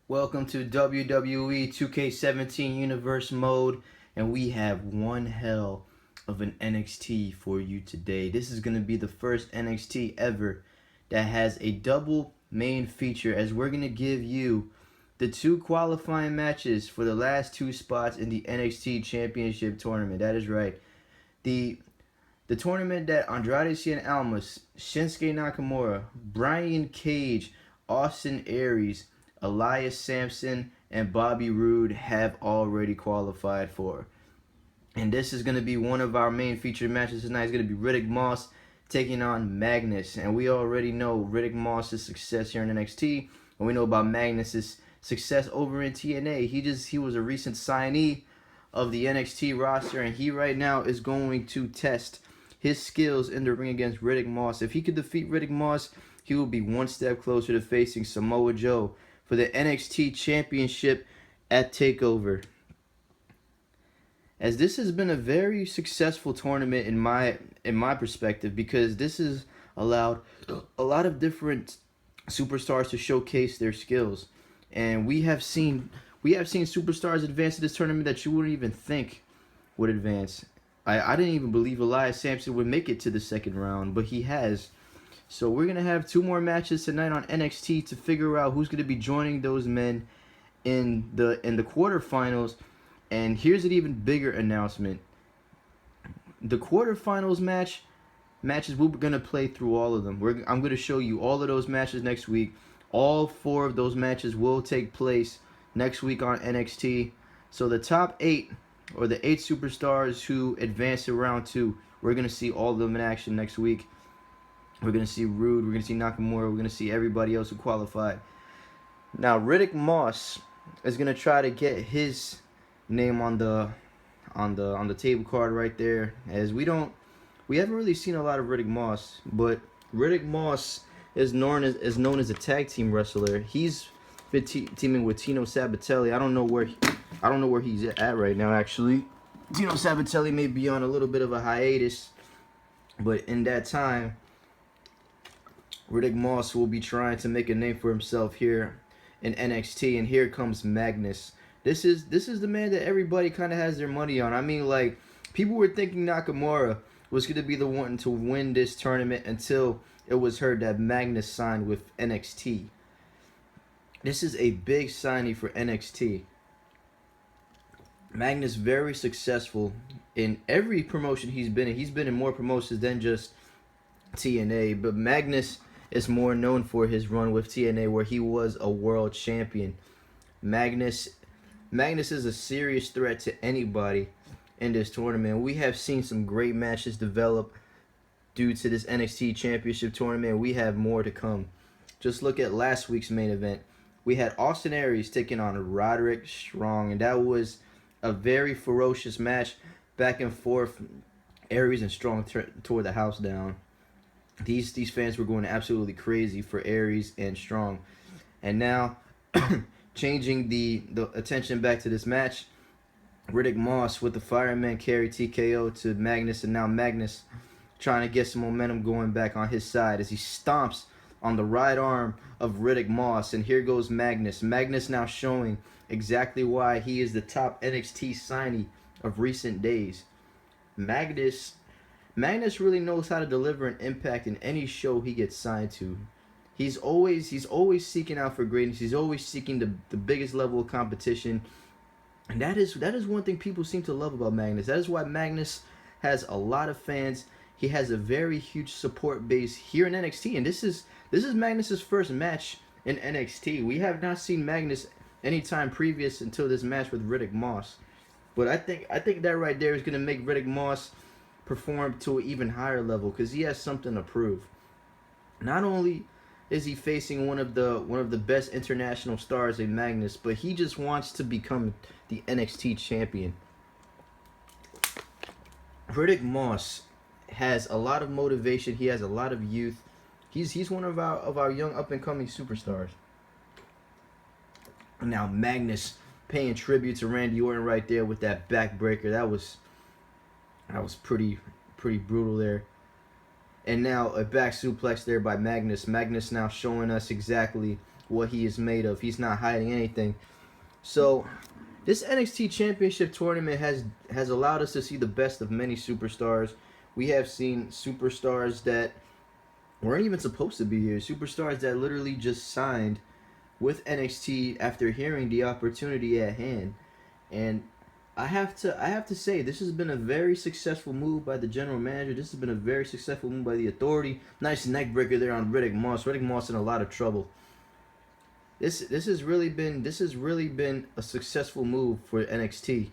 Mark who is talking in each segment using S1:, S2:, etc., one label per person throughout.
S1: Welcome to WWE 2K17 Universe Mode, and we have one hell of an NXT for you today. This is going to be the first NXT ever that has a double main feature, as we're going to give you the two qualifying matches for the last two spots in the NXT Championship Tournament. That is right. The tournament that Andrade Cien Almas, Shinsuke Nakamura, Brian Cage, Austin Aries, Elias Sampson, and Bobby Roode have already qualified for. And this is going to be one of our main featured matches tonight. It's going to be Riddick Moss taking on Magnus. And we already know Riddick Moss's success here in NXT. And we know about Magnus's success over in TNA. He was a recent signee of the NXT roster. And he right now is going to test his skills in the ring against Riddick Moss. If he could defeat Riddick Moss, he will be one step closer to facing Samoa Joe for the NXT Championship at TakeOver. As this has been a very successful tournament in my perspective, because this has allowed a lot of different superstars to showcase their skills, and we have seen superstars advance to this tournament that you wouldn't even think would advance. I didn't even believe Elias Sampson would make it to the second round, but he has. So we're going to have two more matches tonight on NXT to figure out who's going to be joining those men in the quarterfinals. And here's an even bigger announcement. The quarterfinals matches, we're going to play through all of them. I'm going to show you all of those matches next week. All four of those matches will take place next week on NXT. So the top 8, or the 8 superstars who advance to round 2, we're going to see all of them in action next week. We're going to see Roode, we're going to see Nakamura, we're going to see everybody else who qualified. Now, Riddick Moss is going to try to get his name on the table card right there, as we haven't really seen a lot of Riddick Moss, but Riddick Moss is known as a tag team wrestler. He's been teaming with Tino Sabatelli. I don't know where he's at right now, actually. Tino Sabatelli may be on a little bit of a hiatus, but in that time, Riddick Moss will be trying to make a name for himself here in NXT, and here comes Magnus. This is the man that everybody kind of has their money on. I mean, like, people were thinking Nakamura was going to be the one to win this tournament until it was heard that Magnus signed with NXT. This is a big signing for NXT. Magnus very successful in every promotion he's been in. He's been in more promotions than just TNA, but Magnus is more known for his run with TNA, where he was a world champion. Magnus is a serious threat to anybody in this tournament. We have seen some great matches develop due to this NXT Championship Tournament. We have more to come. Just look at last week's main event. We had Austin Aries taking on Roderick Strong, and that was a very ferocious match, back and forth. Aries and Strong tore the house down. These fans were going absolutely crazy for Aries and Strong. And now, changing the attention back to this match, Riddick Moss with the Fireman carry TKO to Magnus, and now Magnus trying to get some momentum going back on his side as he stomps on the right arm of Riddick Moss. And here goes Magnus. Magnus now showing exactly why he is the top NXT signee of recent days. Magnus really knows how to deliver an impact in any show he gets signed to. He's always seeking out for greatness. He's always seeking the biggest level of competition. And that is one thing people seem to love about Magnus. That is why Magnus has a lot of fans. He has a very huge support base here in NXT. And this is Magnus's first match in NXT. We have not seen Magnus anytime previous until this match with Riddick Moss. But I think that right there is going to make Riddick Moss perform to an even higher level, because he has something to prove. Not only is he facing one of the best international stars in Magnus, but he just wants to become the NXT champion. Riddick Moss has a lot of motivation. He has a lot of youth. He's one of our young up and coming superstars. Now Magnus paying tribute to Randy Orton right there with that backbreaker. That was pretty brutal there. And now a back suplex there by Magnus. Magnus now showing us exactly what he is made of. He's not hiding anything. So this NXT Championship tournament has allowed us to see the best of many superstars. We have seen superstars that weren't even supposed to be here. Superstars that literally just signed with NXT after hearing the opportunity at hand. And I have to say this has been a very successful move by the general manager. This has been a very successful move by the authority. Nice neck breaker there on Riddick Moss. Riddick Moss in a lot of trouble. This has really been a successful move for NXT.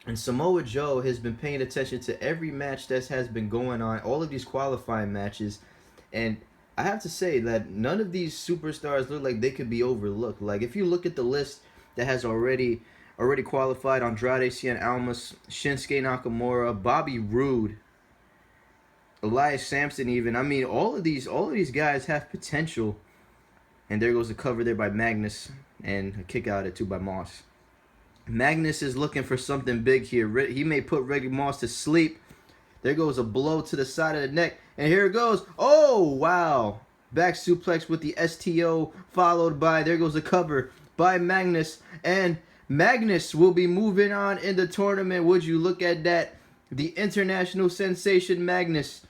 S1: And Samoa Joe has been paying attention to every match that has been going on, all of these qualifying matches, and I have to say that none of these superstars look like they could be overlooked. Like if you look at the list that has already qualified: Andrade Cien Almas, Shinsuke Nakamura, Bobby Roode, Elias Sampson, even. I mean, all of these guys have potential. And there goes the cover there by Magnus, and a kick out at two by Moss. Magnus is looking for something big here. He may put Riddick Moss to sleep. There goes a blow to the side of the neck. And here it goes. Oh, wow. Back suplex with the STO, followed by, there goes the cover by Magnus. And Magnus will be moving on in the tournament. Would you look at that? The international sensation Magnus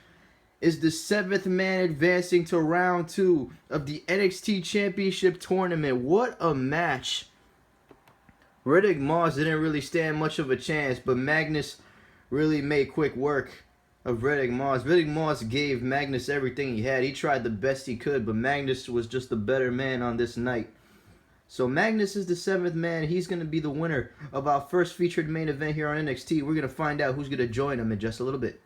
S1: is the 7th man advancing to round 2 of the NXT Championship Tournament. What a match. Riddick Moss didn't really stand much of a chance, but Magnus really made quick work of Riddick Moss. Riddick Moss gave Magnus everything he had. He tried the best he could, but Magnus was just the better man on this night. So Magnus is the 7th man. He's going to be the winner of our first featured main event here on NXT. We're going to find out who's going to join him in just a little bit.